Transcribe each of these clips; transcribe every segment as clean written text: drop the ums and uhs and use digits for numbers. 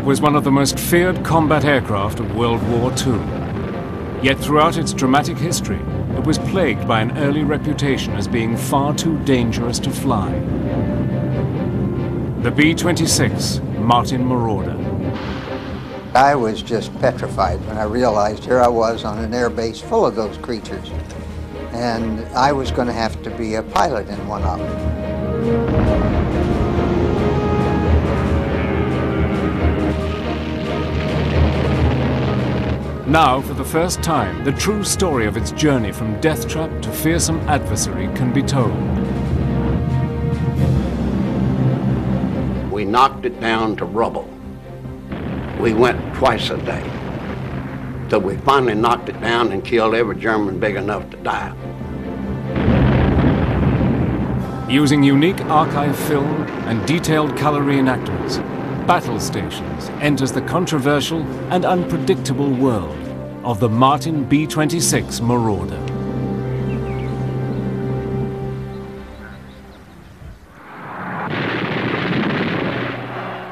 was one of the most feared combat aircraft of World War II. Yet throughout its dramatic history, it was plagued by an early reputation as being far too dangerous to fly. The B26 Marauder. I was just petrified when I realized here I was on an air base full of those creatures, and I was going to have to be a pilot in one of them. Now, for the first time, the true story of its journey from death trap to fearsome adversary can be told. We knocked it down to rubble. We went twice a day, till we finally knocked it down and killed every German big enough to die. Using unique archive film and detailed color reenactments, Battle Stations enters the controversial and unpredictable world of the Martin B26 Marauder.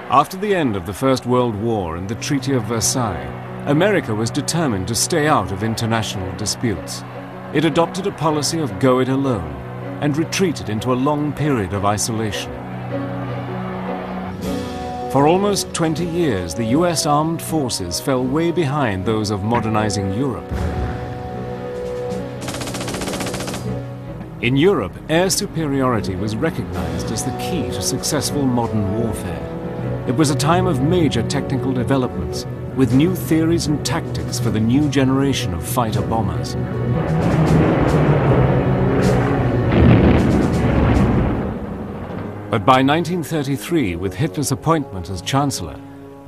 After the end of the First World War and the Treaty of Versailles, America was determined to stay out of international disputes. It adopted a policy of go it alone and retreated into a long period of isolation. For almost 20 years, the US armed forces fell way behind those of modernizing Europe. In Europe, air superiority was recognized as the key to successful modern warfare. It was a time of major technical developments, with new theories and tactics for the new generation of fighter bombers. But by 1933, with Hitler's appointment as Chancellor,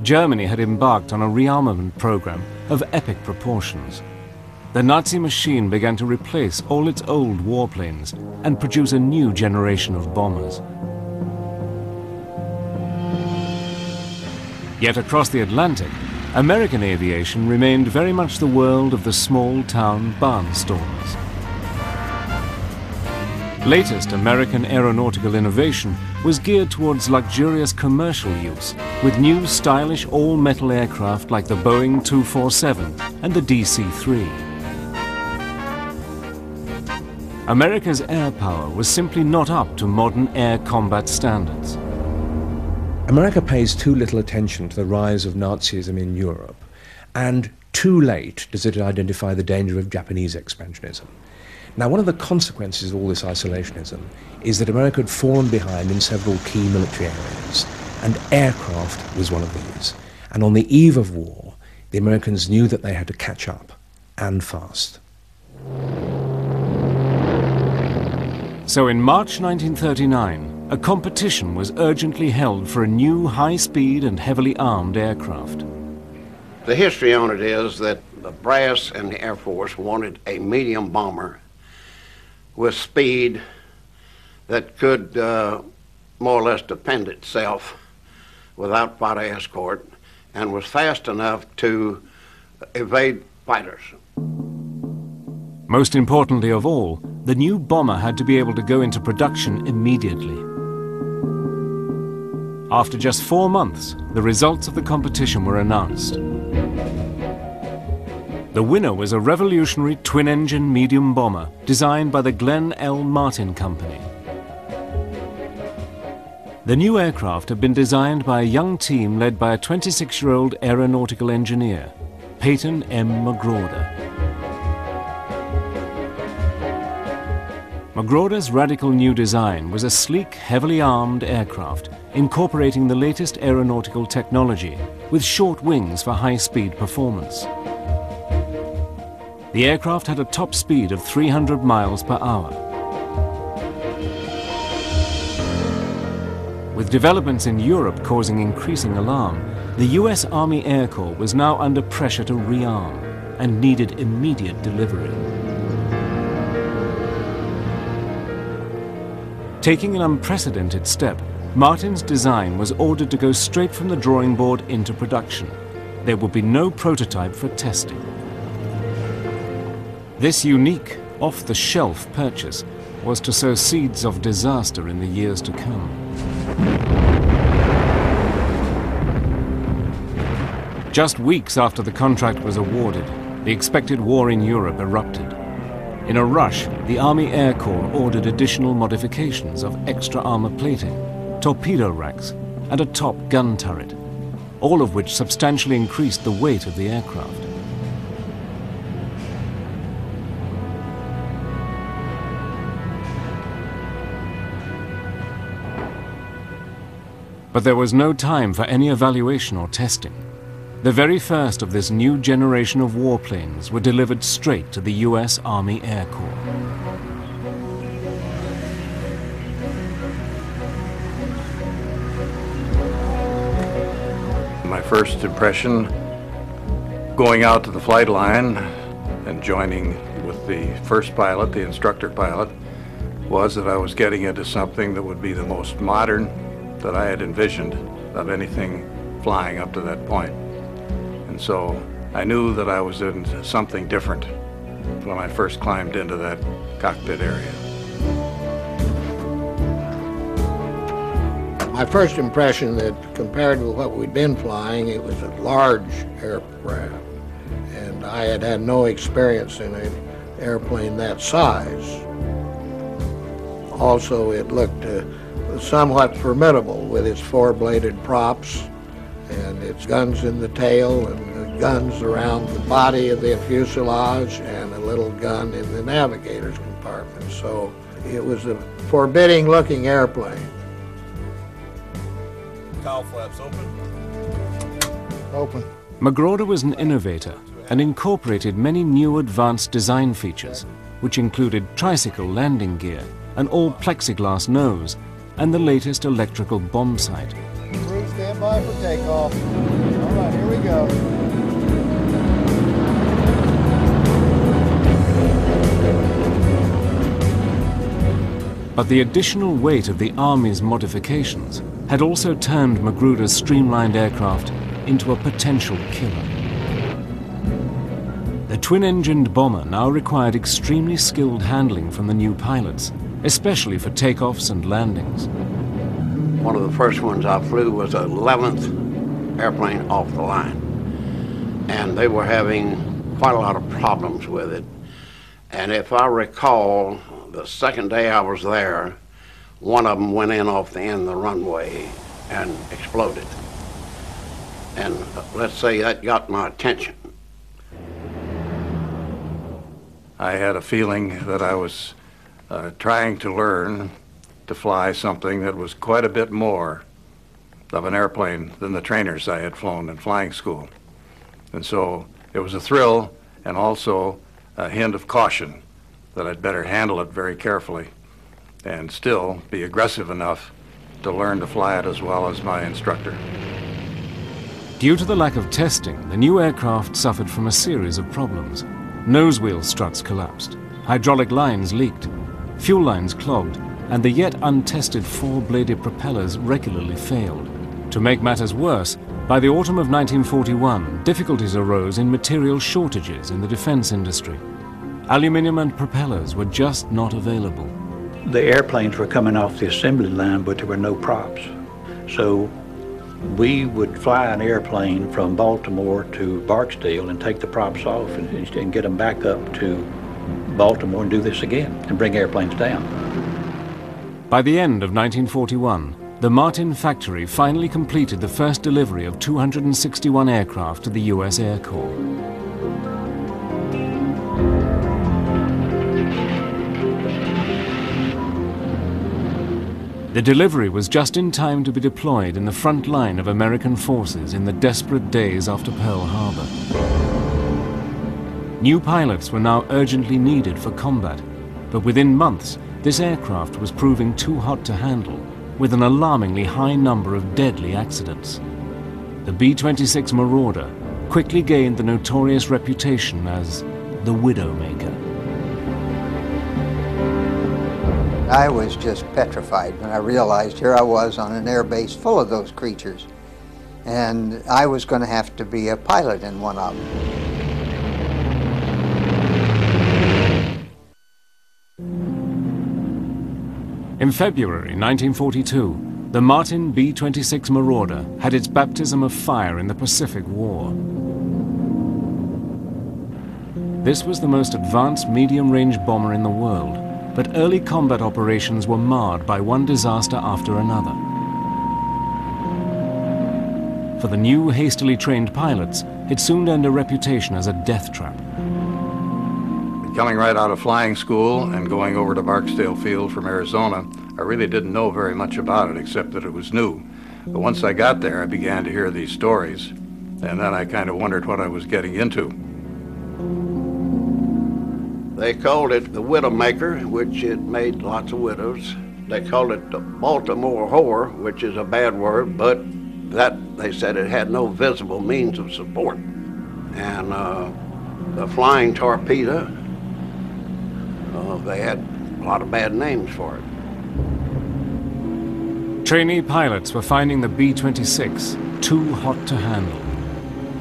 Germany had embarked on a rearmament program of epic proportions. The Nazi machine began to replace all its old warplanes and produce a new generation of bombers. Yet across the Atlantic, American aviation remained very much the world of the small-town barnstormers. Latest American aeronautical innovation was geared towards luxurious commercial use, with new stylish all-metal aircraft like the Boeing 247 and the DC-3. America's air power was simply not up to modern air combat standards. America pays too little attention to the rise of Nazism in Europe, and too late does it identify the danger of Japanese expansionism. Now, one of the consequences of all this isolationism is that America had fallen behind in several key military areas, and aircraft was one of these. And on the eve of war, the Americans knew that they had to catch up, and fast. So in March 1939, a competition was urgently held for a new high-speed and heavily armed aircraft. The history on it is that the brass and the Air Force wanted a medium bomber with speed that could more or less defend itself without fighter escort, and was fast enough to evade fighters. Most importantly of all, the new bomber had to be able to go into production immediately. After just 4 months, the results of the competition were announced. The winner was a revolutionary twin-engine medium bomber designed by the Glenn L. Martin Company. The new aircraft had been designed by a young team led by a 26-year-old aeronautical engineer, Peyton M. Marauder. Marauder's radical new design was a sleek, heavily armed aircraft incorporating the latest aeronautical technology with short wings for high-speed performance. The aircraft had a top speed of 300 miles per hour. With developments in Europe causing increasing alarm, the US Army Air Corps was now under pressure to rearm and needed immediate delivery. Taking an unprecedented step, Martin's design was ordered to go straight from the drawing board into production. There would be no prototype for testing. This unique, off-the-shelf purchase was to sow seeds of disaster in the years to come. Just weeks after the contract was awarded, the expected war in Europe erupted. In a rush, the Army Air Corps ordered additional modifications of extra armor plating, torpedo racks, and a top gun turret, all of which substantially increased the weight of the aircraft. But there was no time for any evaluation or testing. The very first of this new generation of warplanes were delivered straight to the US Army Air Corps. My first impression going out to the flight line and joining with the first pilot, the instructor pilot, was that I was getting into something that would be the most modern that I had envisioned of anything flying up to that point. And so I knew that I was in something different when I first climbed into that cockpit area. My first impression that compared with what we'd been flying, it was a large aircraft. And I had had no experience in an airplane that size. Also, it looked somewhat formidable with its four-bladed props and its guns in the tail and the guns around the body of the fuselage and a little gun in the navigator's compartment. So it was a forbidding-looking airplane. Cowl flaps open. Open. Marauder was an innovator and incorporated many new advanced design features, which included tricycle landing gear, an all-plexiglass nose, and the latest electrical bomb sight. Crew, stand by for takeoff. All right, here we go. But the additional weight of the Army's modifications had also turned Marauder's streamlined aircraft into a potential killer. The twin-engined bomber now required extremely skilled handling from the new pilots, especially for takeoffs and landings. One of the first ones I flew was the 11th airplane off the line. And they were having quite a lot of problems with it. And if I recall, the second day I was there, one of them went in off the end of the runway and exploded. And let's say that got my attention. I had a feeling that I was trying to learn to fly something that was quite a bit more of an airplane than the trainers I had flown in flying school. And so it was a thrill and also a hint of caution that I'd better handle it very carefully and still be aggressive enough to learn to fly it as well as my instructor. Due to the lack of testing, the new aircraft suffered from a series of problems. Nose wheel struts collapsed, hydraulic lines leaked, fuel lines clogged, and the yet untested four-bladed propellers regularly failed. To make matters worse, by the autumn of 1941, difficulties arose in material shortages in the defense industry. Aluminium and propellers were just not available. The airplanes were coming off the assembly line, but there were no props. So we would fly an airplane from Baltimore to Barksdale and take the props off and get them back up to Baltimore and do this again and bring airplanes down. By the end of 1941, the Martin factory finally completed the first delivery of 261 aircraft to the US Air Corps. The delivery was just in time to be deployed in the front line of American forces in the desperate days after Pearl Harbor. New pilots were now urgently needed for combat, but within months, this aircraft was proving too hot to handle, with an alarmingly high number of deadly accidents. The B26 Marauder quickly gained the notorious reputation as the Widowmaker. I was just petrified when I realized here I was on an air base full of those creatures, and I was going to have to be a pilot in one of them. In February 1942, The Martin B26 Marauder had its baptism of fire in the Pacific War. This was the most advanced medium-range bomber in the world, but early combat operations were marred by one disaster after another. For the new, hastily trained pilots, it soon earned a reputation as a death trap. Coming right out of flying school and going over to Barksdale Field from Arizona, I really didn't know very much about it except that it was new. But once I got there, I began to hear these stories, and then I kind of wondered what I was getting into. They called it the Widowmaker, which it made lots of widows. They called it the Baltimore whore, which is a bad word, but that, they said, it had no visible means of support. And the flying torpedo, they had a lot of bad names for it. Trainee pilots were finding the B-26 too hot to handle.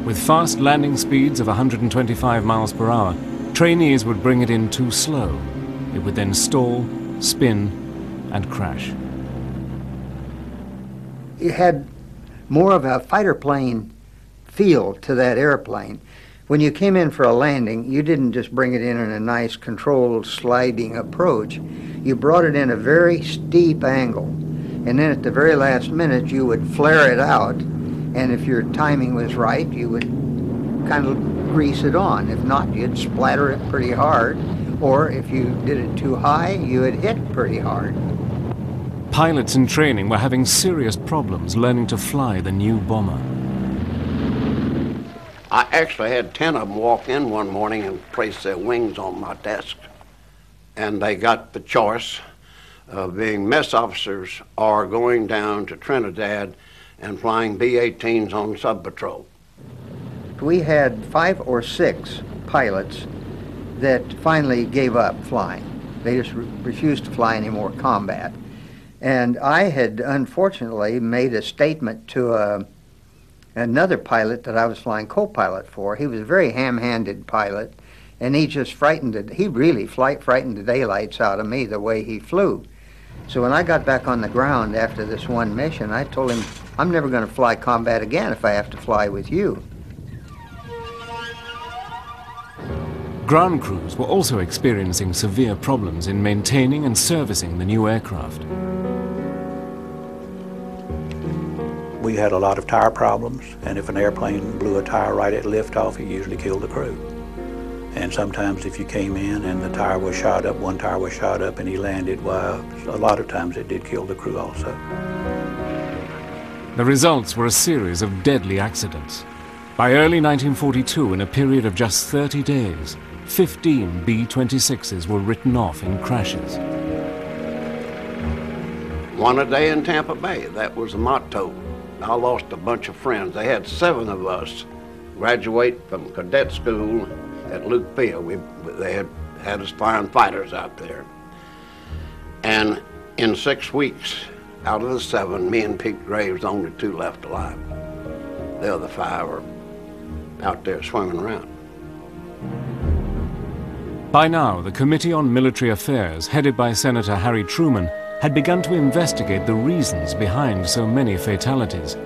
With fast landing speeds of 125 miles per hour, trainees would bring it in too slow. It would then stall, spin, and crash. You had more of a fighter plane feel to that airplane. When you came in for a landing, you didn't just bring it in a nice controlled sliding approach. You brought it in a very steep angle. And then at the very last minute, you would flare it out. And if your timing was right, you would kind of grease it on. If not, you'd splatter it pretty hard. Or if you did it too high, you would hit pretty hard. Pilots in training were having serious problems learning to fly the new bomber. I actually had 10 of them walk in one morning and place their wings on my desk. And they got the choice of being mess officers or going down to Trinidad and flying B-18s on sub-patrol. We had 5 or 6 pilots that finally gave up flying. They just refused to fly any more combat. And I had unfortunately made a statement to another pilot that I was flying co-pilot for. He was a very ham-handed pilot, and he just he really frightened the daylights out of me the way he flew. So when I got back on the ground after this one mission, I told him, I'm never going to fly combat again if I have to fly with you. Ground crews were also experiencing severe problems in maintaining and servicing the new aircraft. We had a lot of tire problems, and if an airplane blew a tire right at liftoff, it usually killed the crew. And sometimes if you came in and the tire was shot up, one tire was shot up and he landed, well, a lot of times it did kill the crew also. The results were a series of deadly accidents. By early 1942, in a period of just 30 days, 15 B-26s were written off in crashes. One a day in Tampa Bay, that was the motto. I lost a bunch of friends. They had 7 of us graduate from cadet school at Luke Field. They had us flying fighters out there. And in 6 weeks, out of the 7, me and Pete Graves, only 2 left alive. The other 5 are out there swimming around. By now, the Committee on Military Affairs, headed by Senator Harry Truman, had begun to investigate the reasons behind so many fatalities.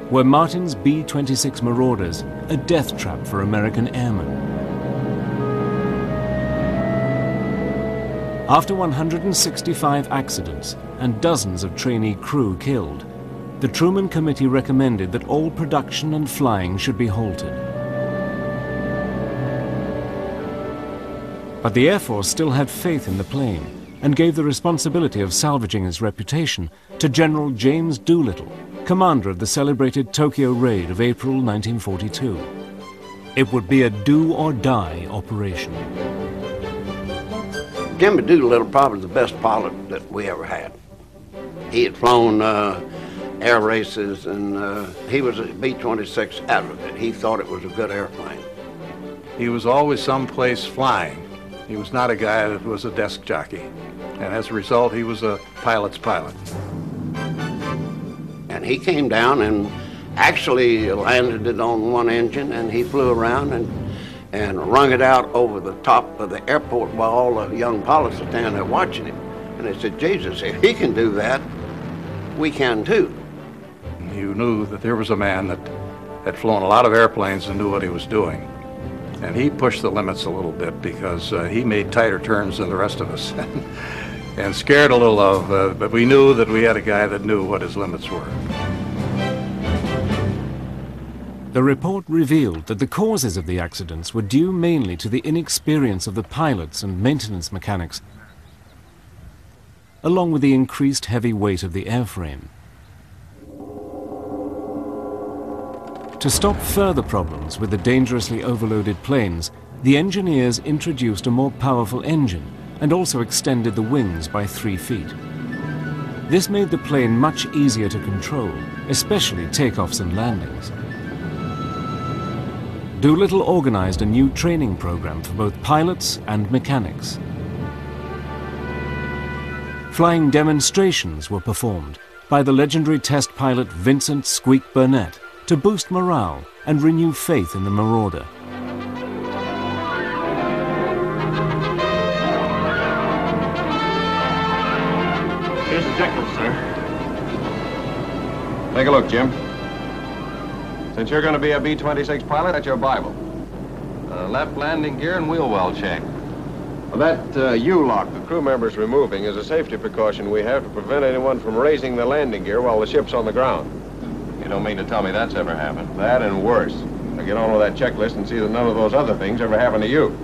Were Martin's B-26 Marauders a death trap for American airmen? After 165 accidents and dozens of trainee crew killed, the Truman Committee recommended that all production and flying should be halted. But the Air Force still had faith in the plane and gave the responsibility of salvaging its reputation to General James Doolittle, commander of the celebrated Tokyo raid of April 1942. It would be a do-or-die operation. Jimmy Doolittle probably the best pilot that we ever had. He had flown air races, and he was a B-26 advocate. He thought it was a good airplane. He was always someplace flying. He was not a guy that was a desk jockey. And as a result, he was a pilot's pilot. And he came down and actually landed it on one engine, and he flew around and wrung it out over the top of the airport while all the young pilots were standing there watching him. And they said, Jesus, if he can do that, we can too. You knew that there was a man that had flown a lot of airplanes and knew what he was doing. And he pushed the limits a little bit because he made tighter turns than the rest of us and scared a little of, but we knew that we had a guy that knew what his limits were. The report revealed that the causes of the accidents were due mainly to the inexperience of the pilots and maintenance mechanics, along with the increased heavy weight of the airframe. To stop further problems with the dangerously overloaded planes, the engineers introduced a more powerful engine and also extended the wings by 3 feet. This made the plane much easier to control, especially takeoffs and landings. Doolittle organized a new training program for both pilots and mechanics. Flying demonstrations were performed by the legendary test pilot Vincent "Squeak" Burnett to boost morale and renew faith in the Marauder. Here's the checklist, sir. Take a look, Jim. Since you're going to be a B-26 pilot, that's your Bible. Left landing gear and wheel well check. Well, that U-lock the crew member's removing is a safety precaution we have to prevent anyone from raising the landing gear while the ship's on the ground. You don't mean to tell me that's ever happened? That and worse. Now get on with that checklist and see that none of those other things ever happen to you.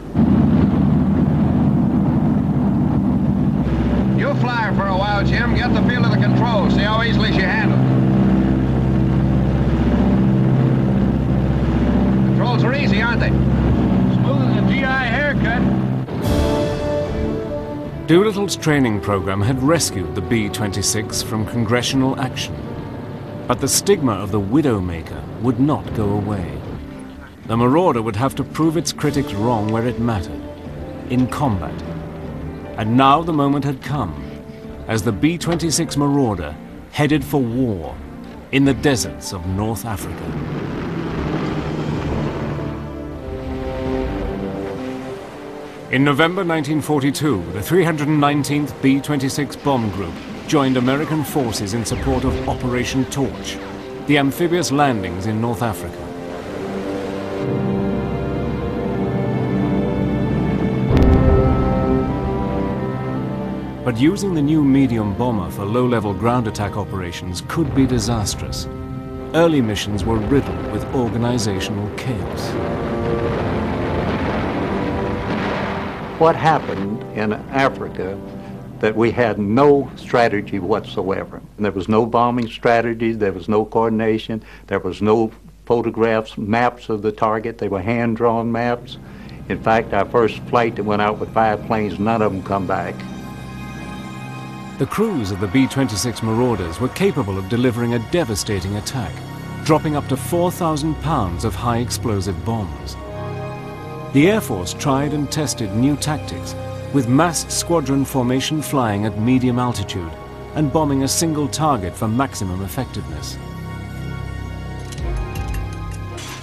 You fly her for a while, Jim. Get the feel of the controls. See how easily she handles. Controls are easy, aren't they? Smooth as a GI haircut. Doolittle's training program had rescued the B-26 from congressional action. But the stigma of the Widowmaker would not go away. The Marauder would have to prove its critics wrong where it mattered, in combat. And now the moment had come, as the B-26 Marauder headed for war in the deserts of North Africa. In November 1942, the 319th B-26 Bomb Group joined American forces in support of Operation Torch, the amphibious landings in North Africa. But using the new medium bomber for low-level ground attack operations could be disastrous. Early missions were riddled with organizational chaos. What happened in Africa that we had no strategy whatsoever. There was no bombing strategy, there was no coordination, there was no photographs, maps of the target. They were hand-drawn maps. In fact, our first flight that went out with 5 planes, none of them come back. The crews of the B-26 Marauders were capable of delivering a devastating attack, dropping up to 4,000 pounds of high-explosive bombs. The Air Force tried and tested new tactics, with massed squadron formation flying at medium altitude and bombing a single target for maximum effectiveness.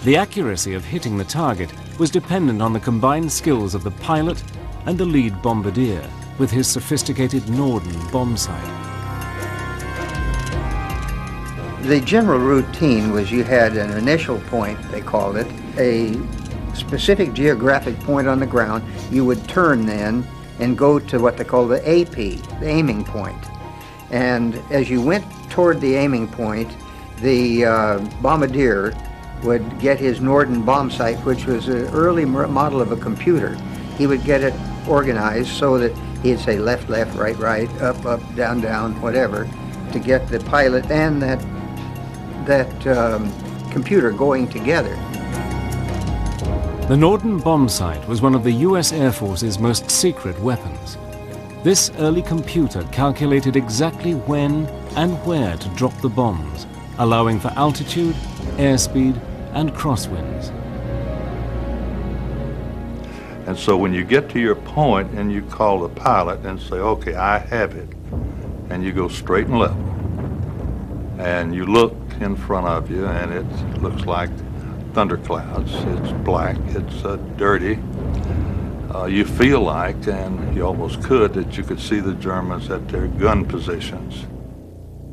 The accuracy of hitting the target was dependent on the combined skills of the pilot and the lead bombardier with his sophisticated Norden bomb sight. The general routine was you had an initial point, they called it, a specific geographic point on the ground. You would turn then and go to what they call the AP, the aiming point. And as you went toward the aiming point, the bombardier would get his Norden bomb sight, which was an early model of a computer. He would get it organized so that he'd say left, left, right, right, up, up, down, down, whatever, to get the pilot and that computer going together. The Norden bomb sight was one of the US Air Force's most secret weapons. This early computer calculated exactly when and where to drop the bombs, allowing for altitude, airspeed, and crosswinds. And so when you get to your point and you call the pilot and say, okay, I have it, and you go straight and level, and you look in front of you and it looks like thunderclouds, it's black, it's dirty, you feel like, and you almost could, that you could see the Germans at their gun positions.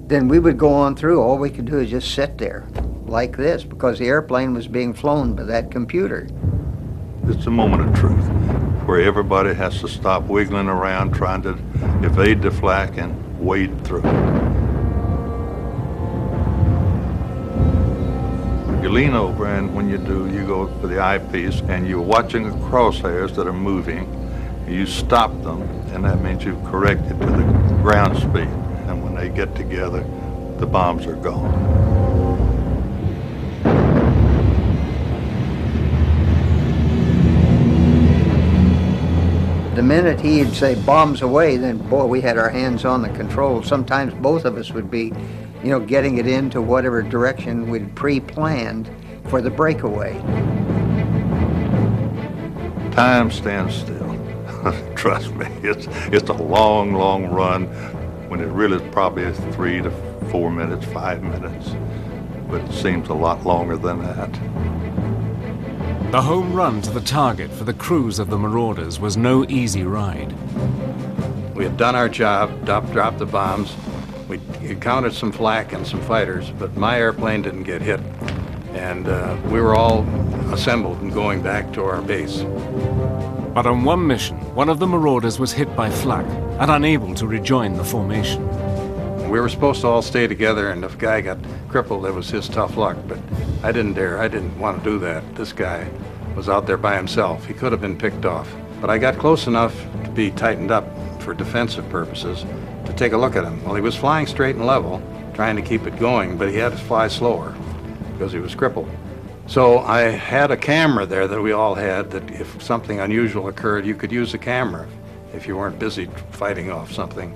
then we would go on through. All we could do is just sit there like this because the airplane was being flown by that computer. It's a moment of truth where everybody has to stop wiggling around trying to evade the flak and wade through. You lean over, and when you do, you go for the eyepiece and you're watching the crosshairs that are moving. You stop them, and that means you've corrected to the ground speed. And when they get together, the bombs are gone. The minute he'd say bombs away, then boy, we had our hands on the controls. Sometimes both of us would be, you know, getting it into whatever direction we'd pre-planned for the breakaway. Time stands still. Trust me, it's a long, long run when it really probably is 3 to 4 minutes, 5 minutes, but it seems a lot longer than that. The home run to the target for the crews of the Marauders was no easy ride. We had done our job, dropped the bombs. We encountered some flak and some fighters, but my airplane didn't get hit. And we were all assembled and going back to our base. But on one mission, one of the Marauders was hit by flak and unable to rejoin the formation. We were supposed to all stay together, and if a guy got crippled, it was his tough luck, but I didn't dare. I didn't want to do that. This guy was out there by himself. He could have been picked off. But I got close enough to be tightened up for defensive purposes to take a look at him. Well, he was flying straight and level, trying to keep it going, but he had to fly slower because he was crippled. So I had a camera there that we all had, that if something unusual occurred, you could use the camera if you weren't busy fighting off something.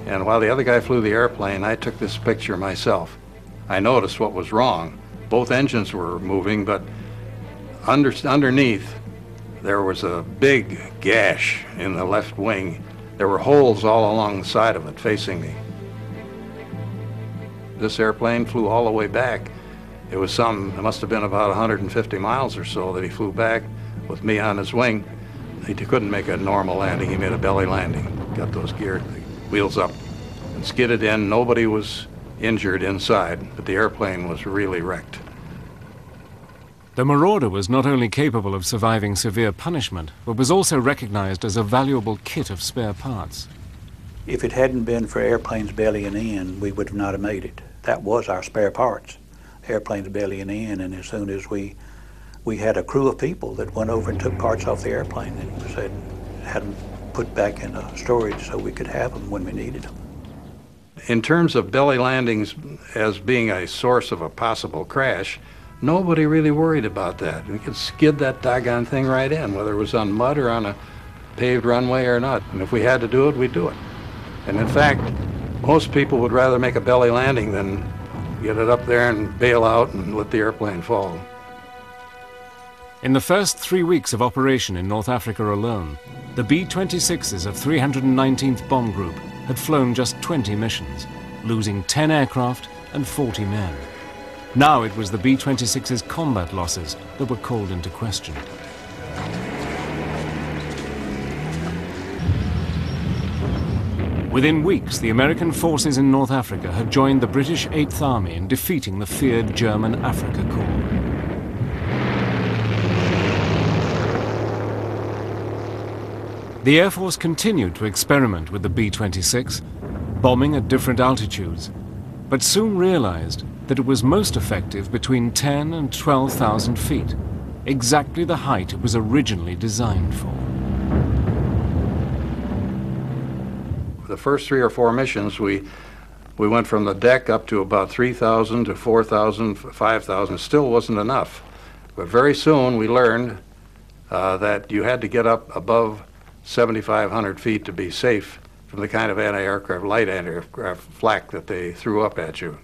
And while the other guy flew the airplane, I took this picture myself. I noticed what was wrong. Both engines were moving, but underneath there was a big gash in the left wing. There were holes all along the side of it facing me. This airplane flew all the way back. It must have been about 150 miles or so that he flew back with me on his wing. He couldn't make a normal landing. He made a belly landing. Got those wheels up and skidded in. Nobody was injured inside, but the airplane was really wrecked. The Marauder was not only capable of surviving severe punishment, but was also recognized as a valuable kit of spare parts. If it hadn't been for airplanes bellying in, we would not have made it. That was our spare parts, airplanes bellying in, and as soon as we had a crew of people that went over and took parts off the airplane and said, had them put back in storage so we could have them when we needed them. In terms of belly landings as being a source of a possible crash, nobody really worried about that. We could skid that doggone thing right in, whether it was on mud or on a paved runway or not. And if we had to do it, we'd do it. And in fact, most people would rather make a belly landing than get it up there and bail out and let the airplane fall. In the first 3 weeks of operation in North Africa alone, the B-26s of 319th Bomb Group had flown just 20 missions, losing 10 aircraft and 40 men. Now it was the B-26's combat losses that were called into question. Within weeks, the American forces in North Africa had joined the British 8th Army in defeating the feared German Afrika Korps. The Air Force continued to experiment with the B-26, bombing at different altitudes, but soon realized that it was most effective between 10 and 12,000 feet, exactly the height it was originally designed for. The first 3 or 4 missions, we went from the deck up to about 3,000 to 4,000, 5,000. Still wasn't enough. But very soon we learned that you had to get up above 7,500 feet to be safe from the kind of anti-aircraft, light anti-aircraft flak that they threw up at you.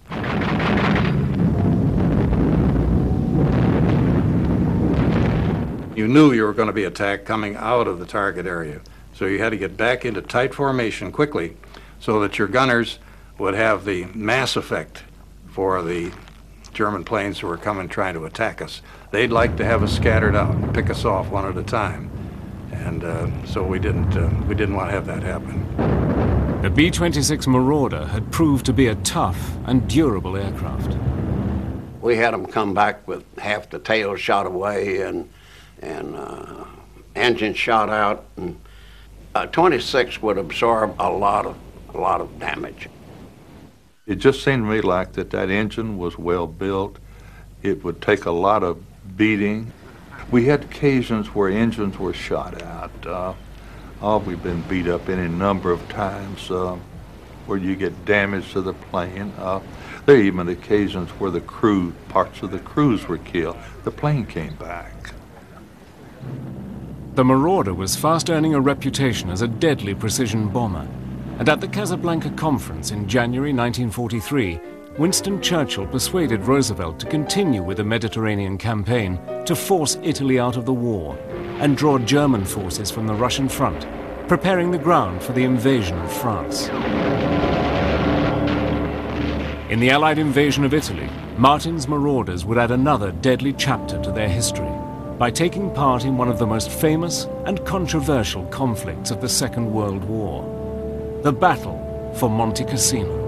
You knew you were going to be attacked coming out of the target area. So you had to get back into tight formation quickly so that your gunners would have the mass effect for the German planes who were coming trying to attack us. They'd like to have us scattered out and pick us off one at a time. And so we didn't want to have that happen. The B26 Marauder had proved to be a tough and durable aircraft. We had them come back with half the tail shot away and engine shot out. And 26 would absorb a lot of damage. It just seemed to me like that engine was well built. It would take a lot of beating. We had occasions where engines were shot out. We've been beat up any number of times where you get damage to the plane. There are even occasions where parts of the crews were killed. The plane came back. The Marauder was fast earning a reputation as a deadly precision bomber. And at the Casablanca Conference in January 1943, Winston Churchill persuaded Roosevelt to continue with the Mediterranean campaign to force Italy out of the war and draw German forces from the Russian front, preparing the ground for the invasion of France. In the Allied invasion of Italy, Martin's Marauders would add another deadly chapter to their history by taking part in one of the most famous and controversial conflicts of the Second World War, the battle for Monte Cassino.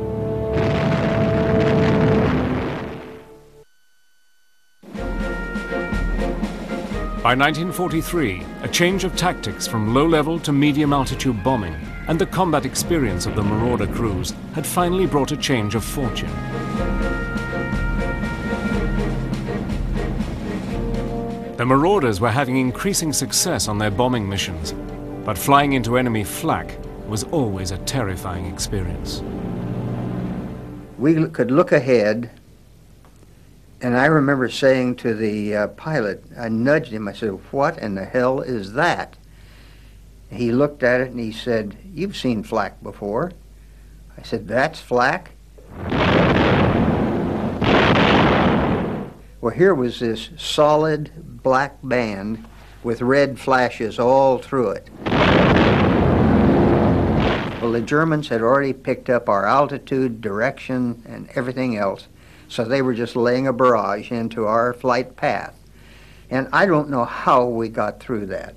By 1943, a change of tactics from low-level to medium-altitude bombing and the combat experience of the Marauder crews had finally brought a change of fortune. The Marauders were having increasing success on their bombing missions, but flying into enemy flak was always a terrifying experience. We could look ahead, and I remember saying to the pilot, I nudged him, I said, "What in the hell is that?" He looked at it and he said, "You've seen flak before." I said, "That's flak?" Well, here was this solid black band with red flashes all through it. Well, the Germans had already picked up our altitude, direction, and everything else, so they were just laying a barrage into our flight path. And I don't know how we got through that.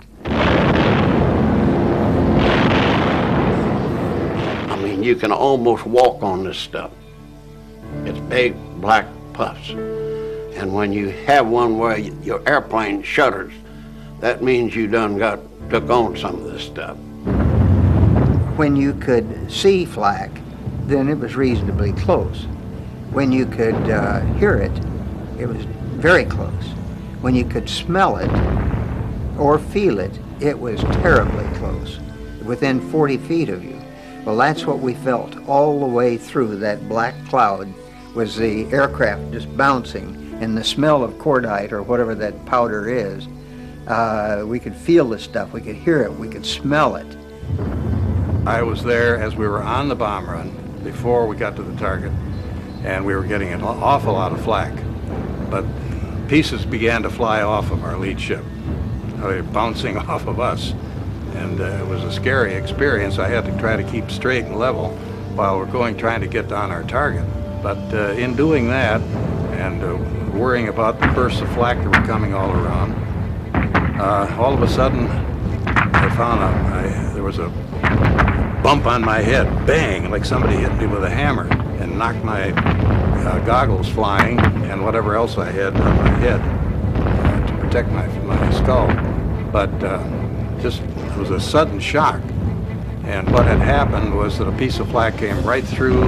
I mean, you can almost walk on this stuff. It's big black puffs. And when you have one where your airplane shudders, that means you done took on some of this stuff. When you could see flak, then it was reasonably close. When you could hear it, it was very close. When you could smell it or feel it, it was terribly close, within 40 feet of you. Well, that's what we felt all the way through that black cloud, was the aircraft just bouncing, and the smell of cordite or whatever that powder is. We could feel the stuff, we could hear it, we could smell it. I was there as we were on the bomb run before we got to the target, and we were getting an awful lot of flak. But pieces began to fly off of our lead ship. They were bouncing off of us, and it was a scary experience. I had to try to keep straight and level while we're trying to get on our target. But in doing that, and worrying about the bursts of flak that were coming all around, all of a sudden I found there was a bump on my head, bang, like somebody hit me with a hammer and knocked my goggles flying and whatever else I had on my head to protect my skull. But it was a sudden shock. And what had happened was that a piece of flak came right through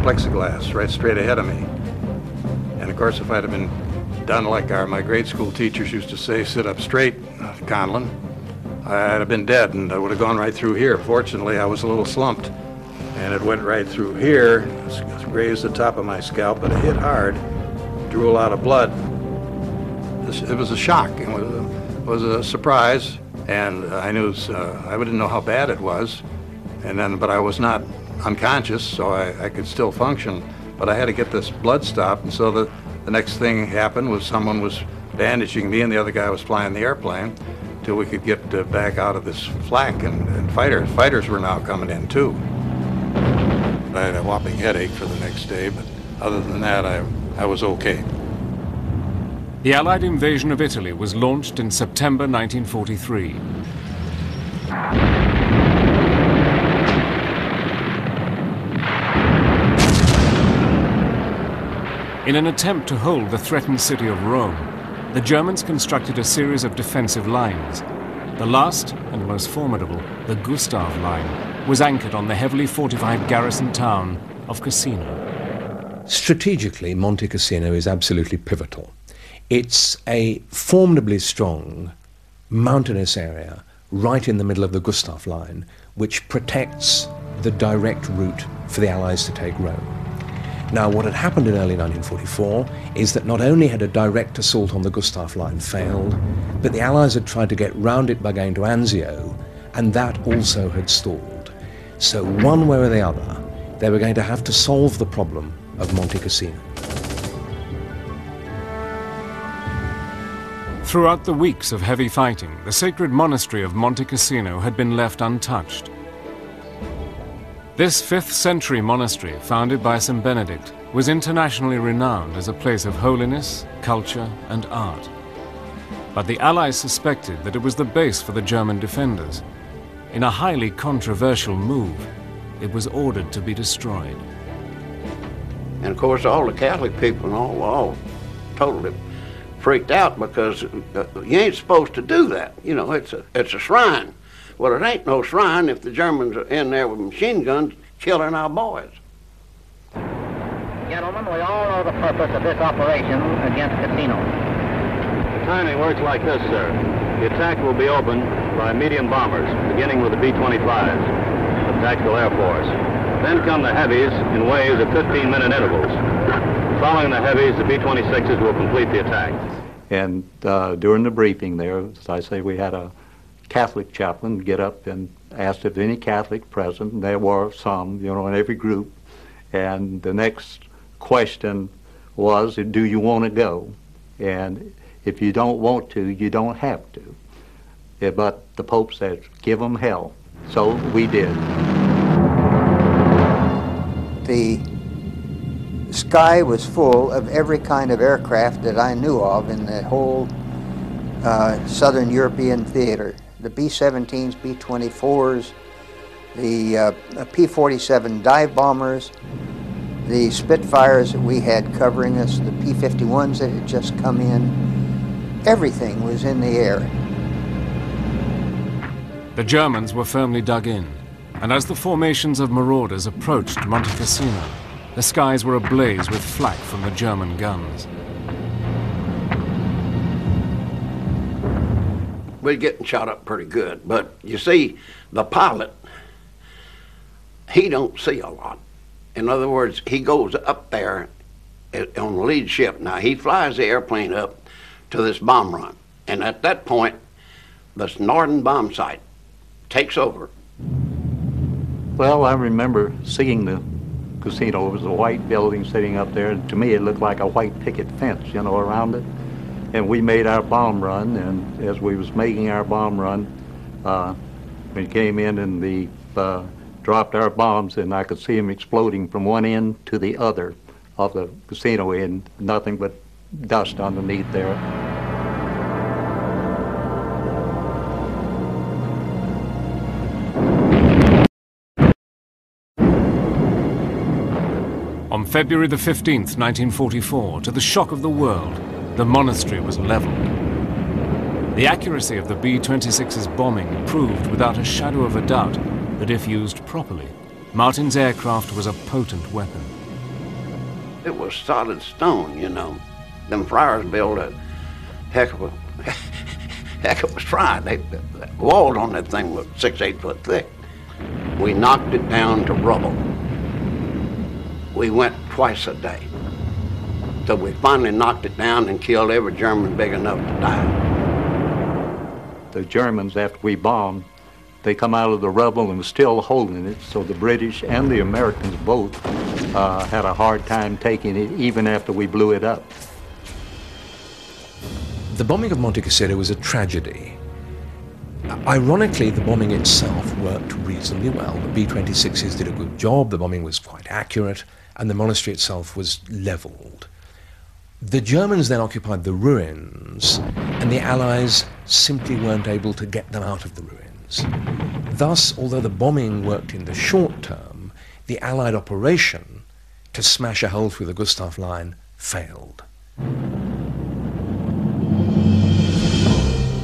plexiglass, right straight ahead of me. And of course, if I'd have been done like my grade school teachers used to say, sit up straight, Conlon, I'd have been dead, and I would have gone right through here. Fortunately, I was a little slumped, and it went right through here, grazed the top of my scalp, but it hit hard, drew a lot of blood. It was a shock. It was a surprise, and I didn't know how bad it was, but I was not unconscious, so I could still function, but I had to get this blood stopped, and so the next thing happened was someone was bandaging me, and the other guy was flying the airplane till we could get back out of this flak, and fighters were now coming in too. I had a whopping headache for the next day, but other than that, I was okay. The Allied invasion of Italy was launched in September 1943. In an attempt to hold the threatened city of Rome, the Germans constructed a series of defensive lines. The last and most formidable, the Gustav Line, was anchored on the heavily fortified garrison town of Cassino. Strategically, Monte Cassino is absolutely pivotal. It's a formidably strong mountainous area right in the middle of the Gustav Line, which protects the direct route for the Allies to take Rome. Now, what had happened in early 1944 is that not only had a direct assault on the Gustav Line failed, but the Allies had tried to get round it by going to Anzio, and that also had stalled. So one way or the other, they were going to have to solve the problem of Monte Cassino. Throughout the weeks of heavy fighting, the sacred monastery of Monte Cassino had been left untouched. This 5th century monastery, founded by St. Benedict, was internationally renowned as a place of holiness, culture, and art. But the Allies suspected that it was the base for the German defenders. In a highly controversial move, it was ordered to be destroyed. And of course, all the Catholic people and all totally freaked out, because you ain't supposed to do that. You know, it's a shrine. Well, it ain't no shrine if the Germans are in there with machine guns killing our boys. Gentlemen, we all know the purpose of this operation against Cassino. The timing works like this, sir. The attack will be opened by medium bombers, beginning with the B-25s, the Tactical Air Force. Then come the heavies in waves of 15-minute intervals. Following the heavies, the B-26s will complete the attack. And during the briefing there, as I say, we had a Catholic chaplain get up and asked if any Catholic present, and there were some, you know, in every group. And the next question was, do you want to go? And if you don't want to, you don't have to. Yeah, but the Pope said, give them hell. So we did. The sky was full of every kind of aircraft that I knew of in the whole Southern European theater. The B-17s, B-24s, the P-47 dive bombers, the Spitfires that we had covering us, the P-51s that had just come in. Everything was in the air. The Germans were firmly dug in, and as the formations of marauders approached Monte Cassino, the skies were ablaze with flak from the German guns. We're getting shot up pretty good, but you see, the pilot, he don't see a lot. In other words, he goes up there on the lead ship. Now, he flies the airplane up to this bomb run, and at that point, this Norden bomb site takes over. Well, I remember seeing the casino. It was a white building sitting up there, and to me it looked like a white picket fence, you know, around it. And we made our bomb run, and as we was making our bomb run, we came in and we dropped our bombs, and I could see them exploding from one end to the other of the casino, and nothing but dust underneath there. On February the 15th, 1944, to the shock of the world, the monastery was leveled. The accuracy of the B-26's bombing proved without a shadow of a doubt that if used properly, Martin's aircraft was a potent weapon. It was solid stone, you know. Them friars built a heck of a shrine. The walls on that thing were 6-8 foot thick. We knocked it down to rubble. We went twice a day. So we finally knocked it down and killed every German big enough to die. The Germans, after we bombed, they come out of the rubble and were still holding it, so the British and the Americans both had a hard time taking it, even after we blew it up. The bombing of Monte Cassino was a tragedy. Ironically, the bombing itself worked reasonably well. The B-26s did a good job, the bombing was quite accurate, and the monastery itself was leveled. The Germans then occupied the ruins, and the Allies simply weren't able to get them out of the ruins. Thus, although the bombing worked in the short term, the Allied operation to smash a hole through the Gustav Line failed.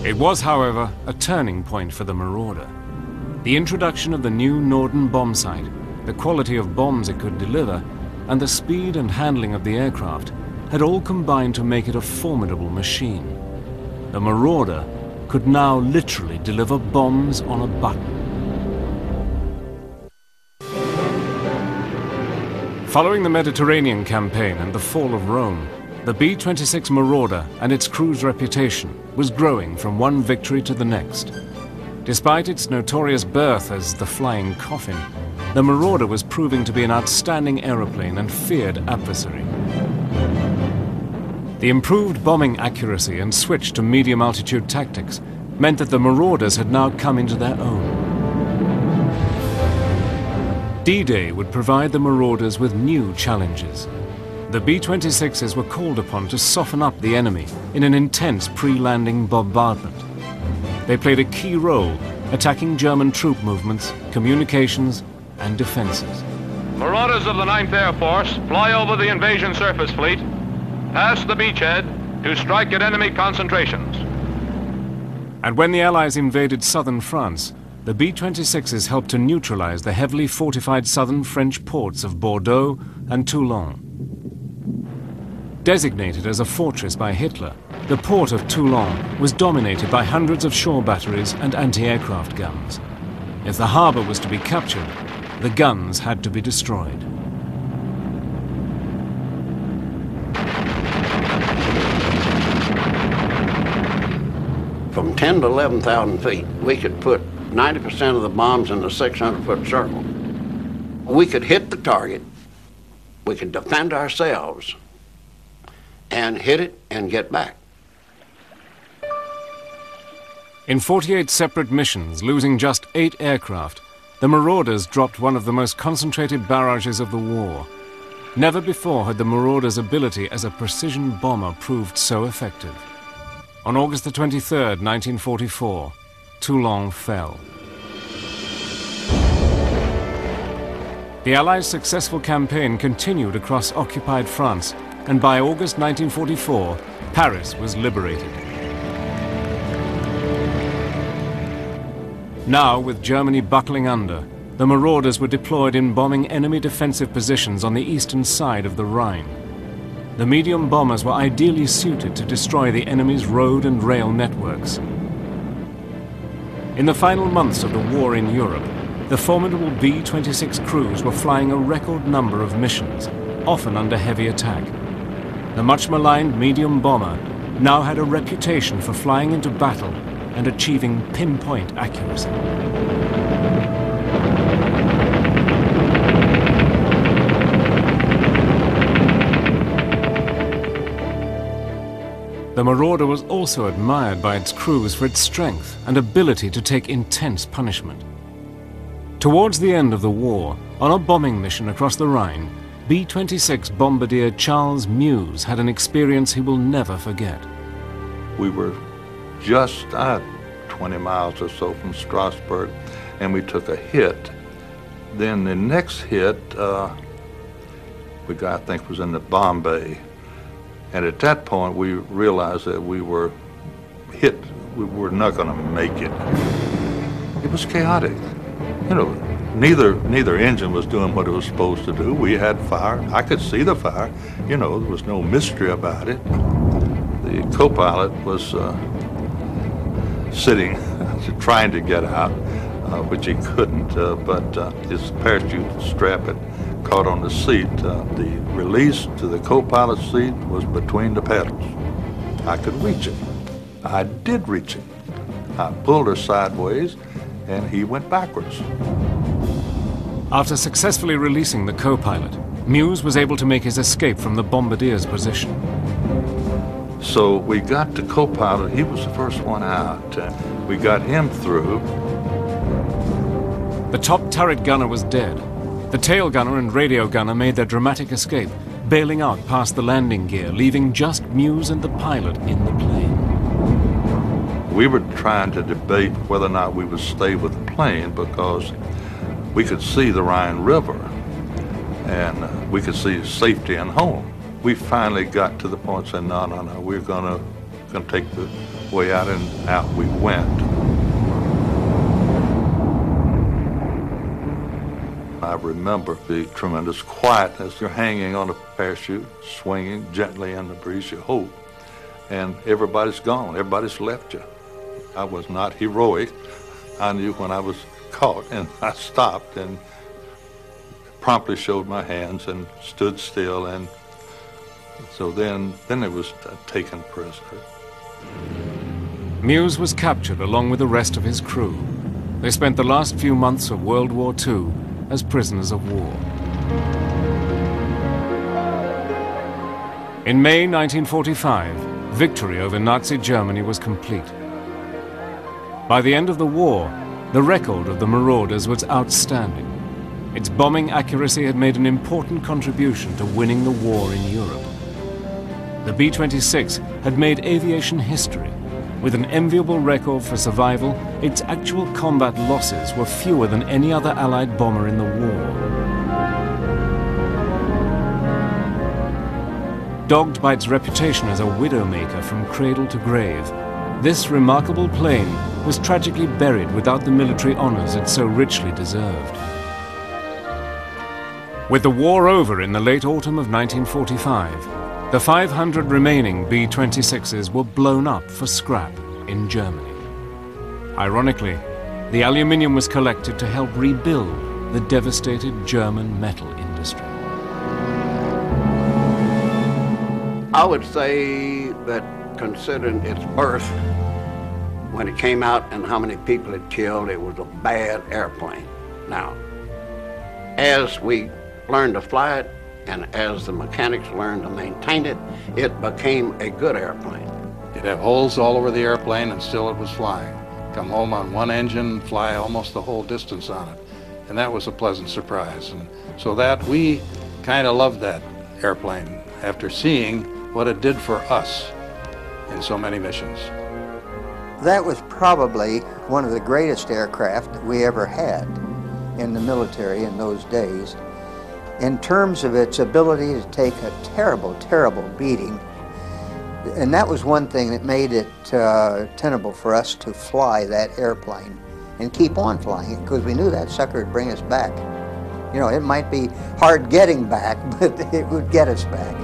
It was, however, a turning point for the Marauder. The introduction of the new Norden bomb sight, the quality of bombs it could deliver, and the speed and handling of the aircraft had all combined to make it a formidable machine. The Marauder could now literally deliver bombs on a button. Following the Mediterranean campaign and the fall of Rome, the B26 Marauder and its crew's reputation was growing from one victory to the next. Despite its notorious birth as the flying coffin, the Marauder was proving to be an outstanding aeroplane and feared adversary. The improved bombing accuracy and switch to medium-altitude tactics meant that the Marauders had now come into their own. D-Day would provide the Marauders with new challenges. The B-26s were called upon to soften up the enemy in an intense pre-landing bombardment. They played a key role attacking German troop movements, communications, and defenses. Marauders of the 9th Air Force fly over the invasion surface fleet, past the beachhead to strike at enemy concentrations. And when the Allies invaded southern France, the B-26s helped to neutralize the heavily fortified southern French ports of Bordeaux and Toulon. Designated as a fortress by Hitler, the port of Toulon was dominated by hundreds of shore batteries and anti-aircraft guns. If the harbor was to be captured, the guns had to be destroyed. From 10 to 11,000 feet, we could put 90% of the bombs in a 600-foot circle. We could hit the target, we could defend ourselves, and hit it and get back. In 48 separate missions, losing just 8 aircraft, the Marauders dropped one of the most concentrated barrages of the war. Never before had the Marauders' ability as a precision bomber proved so effective. On August the 23rd, 1944, Toulon fell. The Allies' successful campaign continued across occupied France, and by August 1944, Paris was liberated. Now, with Germany buckling under, the Marauders were deployed in bombing enemy defensive positions on the eastern side of the Rhine. The medium bombers were ideally suited to destroy the enemy's road and rail networks. In the final months of the war in Europe, the formidable B-26 crews were flying a record number of missions, often under heavy attack. The much-maligned medium bomber now had a reputation for flying into battle and achieving pinpoint accuracy. The Marauder was also admired by its crews for its strength and ability to take intense punishment. Towards the end of the war, on a bombing mission across the Rhine, B-26 bombardier Charles Meuse had an experience he will never forget. We were just 20 miles or so from Strasbourg, and we took a hit. Then the next hit, we got, I think, was in the bomb bay. And at that point, we realized that we were hit. We were not going to make it. It was chaotic. You know, neither engine was doing what it was supposed to do. We had fire. I could see the fire. You know, there was no mystery about it. The co-pilot was sitting, trying to get out, which he couldn't, but his parachute strap had caught on the seat. The release to the co-pilot's seat was between the pedals. I could reach it. I did reach it. I pulled her sideways, and he went backwards. After successfully releasing the co-pilot, Meuse was able to make his escape from the bombardier's position. So we got the co-pilot. He was the first one out. We got him through. The top turret gunner was dead. The tail gunner and radio gunner made their dramatic escape, bailing out past the landing gear, leaving just Meuse and the pilot in the plane. We were trying to debate whether or not we would stay with the plane because we could see the Rhine River and we could see safety and home. we finally got to the point saying, no, we're gonna take the way out, and out we went. I remember the tremendous quiet as you're hanging on a parachute, swinging gently in the breeze, you hope, and everybody's gone, everybody's left you. I was not heroic. I knew when I was caught, and I stopped and promptly showed my hands and stood still, and so then it was taken prisoner. Muse was captured along with the rest of his crew. They spent the last few months of World War II as prisoners of war. In May 1945, victory over Nazi Germany was complete. By the end of the war, the record of the Marauders was outstanding. Its bombing accuracy had made an important contribution to winning the war in Europe. The B26 had made aviation history. With an enviable record for survival, its actual combat losses were fewer than any other Allied bomber in the war. Dogged by its reputation as a Widowmaker from cradle to grave, this remarkable plane was tragically buried without the military honors it so richly deserved. With the war over in the late autumn of 1945, the 500 remaining B-26s were blown up for scrap in Germany. Ironically, the aluminium was collected to help rebuild the devastated German metal industry. I would say that considering its birth, when it came out and how many people it killed, it was a bad airplane. Now, as we learned to fly it, and as the mechanics learned to maintain it, it became a good airplane. You'd have holes all over the airplane and still it was flying. Come home on one engine, fly almost the whole distance on it. And that was a pleasant surprise. And so that we kind of loved that airplane after seeing what it did for us in so many missions. That was probably one of the greatest aircraft that we ever had in the military in those days. In terms of its ability to take a terrible, terrible beating. And that was one thing that made it tenable for us to fly that airplane and keep on flying it, because we knew that sucker would bring us back. You know, it might be hard getting back, but it would get us back.